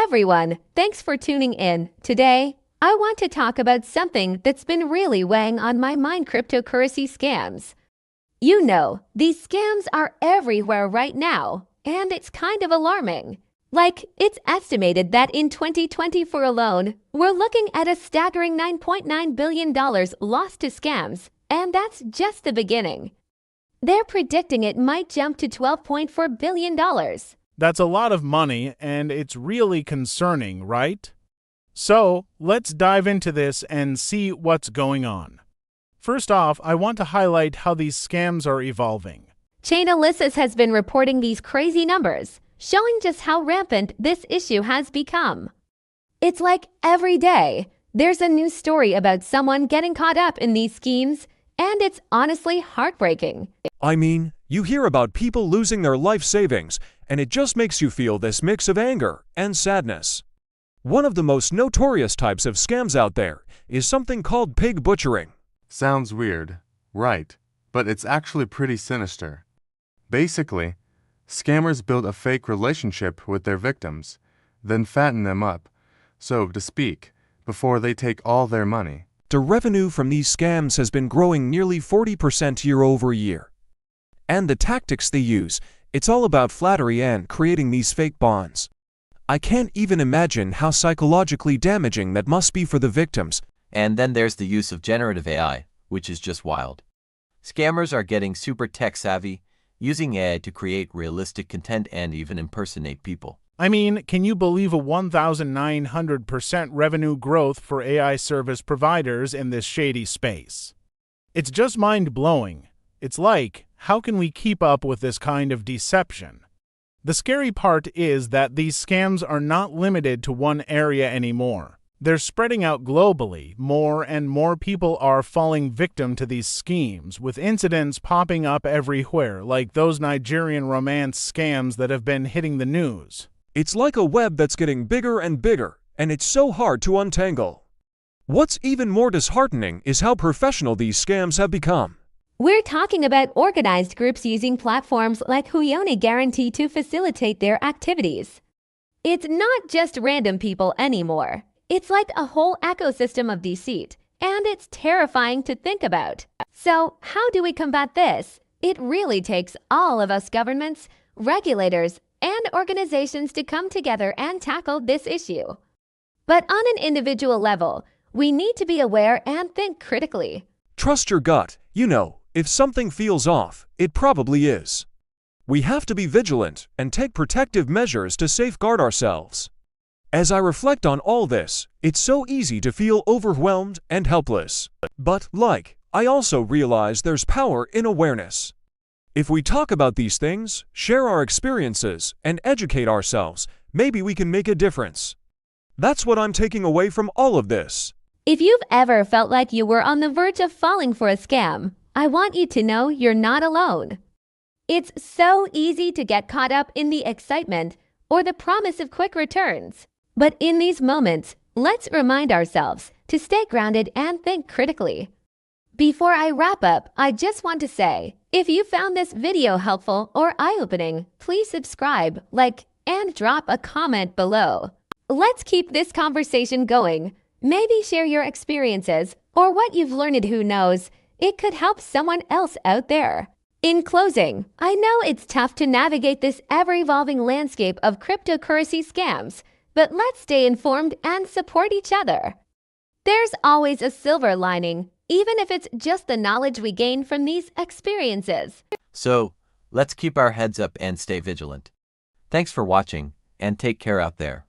everyone, thanks for tuning in. Today, I want to talk about something that's been really weighing on my mind: cryptocurrency scams. You know, these scams are everywhere right now, and it's kind of alarming. It's estimated that in 2024 alone, we're looking at a staggering $9.9 billion lost to scams, and that's just the beginning. They're predicting it might jump to $12.4 billion. That's a lot of money, and it's really concerning, right? So, let's dive into this and see what's going on. First off, I want to highlight how these scams are evolving. Chainalysis has been reporting these crazy numbers, showing just how rampant this issue has become. It's like every day, there's a new story about someone getting caught up in these schemes, and it's honestly heartbreaking. I mean, you hear about people losing their life savings, and it just makes you feel this mix of anger and sadness. One of the most notorious types of scams out there is something called pig butchering. Sounds weird, right, but it's actually pretty sinister. Basically, scammers build a fake relationship with their victims, then fatten them up, so to speak, before they take all their money. The revenue from these scams has been growing nearly 40% year over year. And the tactics they use, it's all about flattery and creating these fake bonds. I can't even imagine how psychologically damaging that must be for the victims. And then there's the use of generative AI, which is just wild. Scammers are getting super tech savvy, using AI to create realistic content and even impersonate people. I mean, can you believe a 1,900% revenue growth for AI service providers in this shady space? It's just mind-blowing. It's like, how can we keep up with this kind of deception? The scary part is that these scams are not limited to one area anymore. They're spreading out globally. More and more people are falling victim to these schemes, with incidents popping up everywhere, like those Nigerian romance scams that have been hitting the news. It's like a web that's getting bigger and bigger, and it's so hard to untangle. What's even more disheartening is how professional these scams have become. We're talking about organized groups using platforms like Huyoni Guarantee to facilitate their activities. It's not just random people anymore. It's like a whole ecosystem of deceit, and it's terrifying to think about. So, how do we combat this? It really takes all of us, governments, regulators, and organizations, to come together and tackle this issue. But on an individual level, we need to be aware and think critically. Trust your gut. You know, if something feels off, it probably is. We have to be vigilant and take protective measures to safeguard ourselves. As I reflect on all this, it's so easy to feel overwhelmed and helpless. But, I also realize there's power in awareness. If we talk about these things, share our experiences, and educate ourselves, maybe we can make a difference. That's what I'm taking away from all of this. If you've ever felt like you were on the verge of falling for a scam, I want you to know you're not alone. It's so easy to get caught up in the excitement or the promise of quick returns. But in these moments, let's remind ourselves to stay grounded and think critically. Before I wrap up, I just want to say, if you found this video helpful or eye-opening, please subscribe, and drop a comment below. Let's keep this conversation going. Maybe share your experiences or what you've learned. Who knows? It could help someone else out there. In closing, I know it's tough to navigate this ever-evolving landscape of cryptocurrency scams, but let's stay informed and support each other. There's always a silver lining, even if it's just the knowledge we gain from these experiences. So, let's keep our heads up and stay vigilant. Thanks for watching, and take care out there.